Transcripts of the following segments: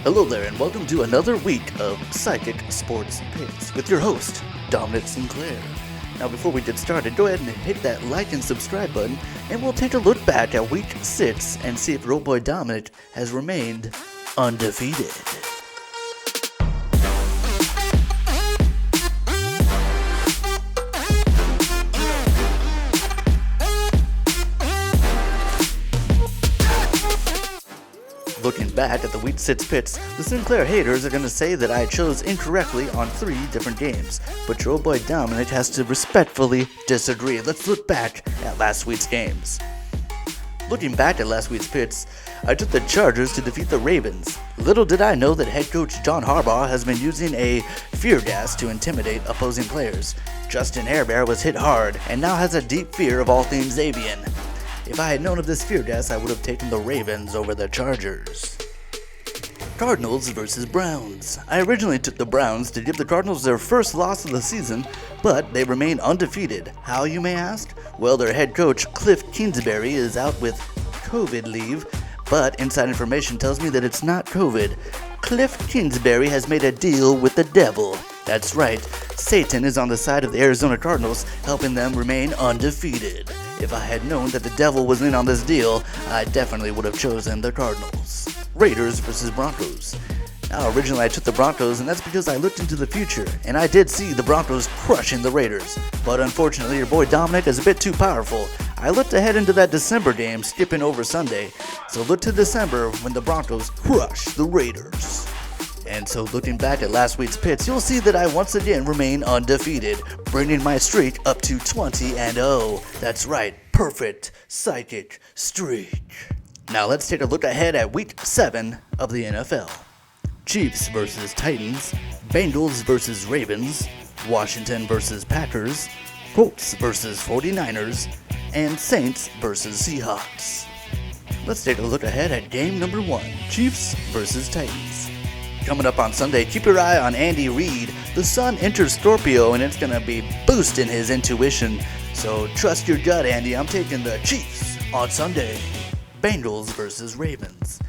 Hello there, and welcome to another week of Psychic Sports Picks with your host, Dominic Sinclair. Now, before we get started, go ahead and hit that like and subscribe button, and we'll take a look back at Week 6 and see if your old boy Dominic has remained undefeated. Looking back at the Week 6 picks, the Sinclair haters are going to say that I chose incorrectly on 3 different games, but your old boy Dominic has to respectfully disagree. Let's look back at last week's games. Looking back at last week's picks, I took the Chargers to defeat the Ravens. Little did I know that head coach John Harbaugh has been using a fear gas to intimidate opposing players. Justin Herbert was hit hard and now has a deep fear of all things avian. If I had known of this fear gas, I would have taken the Ravens over the Chargers. Cardinals versus Browns. I originally took the Browns to give the Cardinals their first loss of the season, but they remain undefeated. How, you may ask? Well, their head coach, Cliff Kingsbury, is out with COVID leave, but inside information tells me that it's not COVID. Cliff Kingsbury has made a deal with the devil. That's right, Satan is on the side of the Arizona Cardinals, helping them remain undefeated. If I had known that the devil was in on this deal, I definitely would have chosen the Cardinals. Raiders versus Broncos. Now, originally I took the Broncos, and that's because I looked into the future, and I did see the Broncos crushing the Raiders. But unfortunately, your boy Dominic is a bit too powerful. I looked ahead into that December game, skipping over Sunday. So look to December when the Broncos crush the Raiders. And so looking back at last week's picks, you'll see that I once again remain undefeated, bringing my streak up to 20-0. That's right, perfect psychic streak. Now let's take a look ahead at Week 7 of the NFL. Chiefs versus Titans, Bengals versus Ravens, Washington versus Packers, Colts versus 49ers, and Saints versus Seahawks. Let's take a look ahead at game number 1, Chiefs versus Titans. Coming up on Sunday, keep your eye on Andy Reid. The sun enters Scorpio and it's going to be boosting his intuition. So trust your gut, Andy. I'm taking the Chiefs on Sunday. Bengals versus Ravens.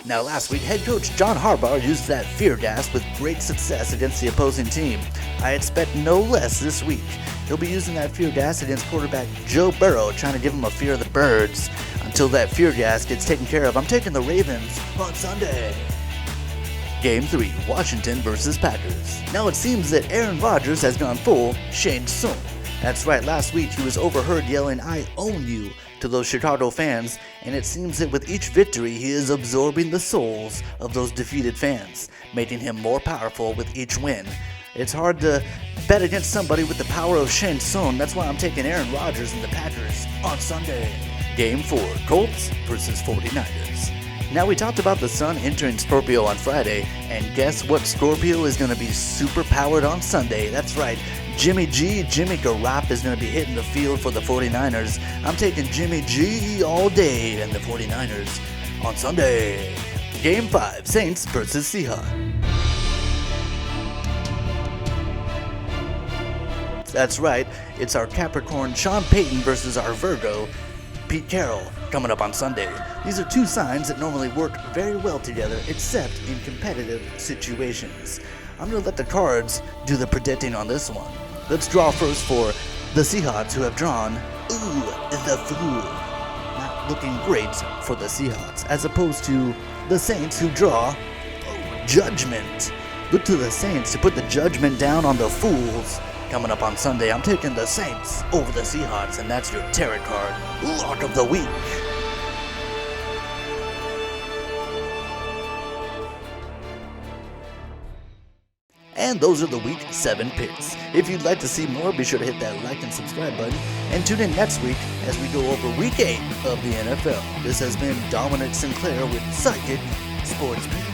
Now last week, head coach John Harbaugh used that fear gas with great success against the opposing team. I expect no less this week. He'll be using that fear gas against quarterback Joe Burrow, trying to give him a fear of the birds. Until that fear gas gets taken care of, I'm taking the Ravens on Sunday. Game 3, Washington versus Packers. Now it seems that Aaron Rodgers has gone full Shane Sung. That's right, last week he was overheard yelling, "I own you," to those Chicago fans, and it seems that with each victory he is absorbing the souls of those defeated fans, making him more powerful with each win. It's hard to bet against somebody with the power of Shane Sung. That's why I'm taking Aaron Rodgers and the Packers on Sunday. Game 4, Colts versus 49ers. Now, we talked about the sun entering Scorpio on Friday, and guess what Scorpio is going to be super powered on Sunday? That's right, Jimmy Garoppolo is going to be hitting the field for the 49ers. I'm taking Jimmy G all day and the 49ers on Sunday. Game 5, Saints versus Seahawks. That's right, it's our Capricorn Sean Payton versus our Virgo Pete Carroll coming up on Sunday. These are 2 signs that normally work very well together, except in competitive situations. I'm going to let the cards do the predicting on this one. Let's draw first for the Seahawks, who have drawn, the Fool. Not looking great for the Seahawks, as opposed to the Saints, who draw, Judgment. Look to the Saints to put the judgment down on the Fools. Coming up on Sunday, I'm taking the Saints over the Seahawks, and that's your tarot card lock of the week. And those are the Week 7 picks. If you'd like to see more, be sure to hit that like and subscribe button, and tune in next week as we go over Week 8 of the NFL. This has been Dominic Sinclair with Psychic Sports Picks.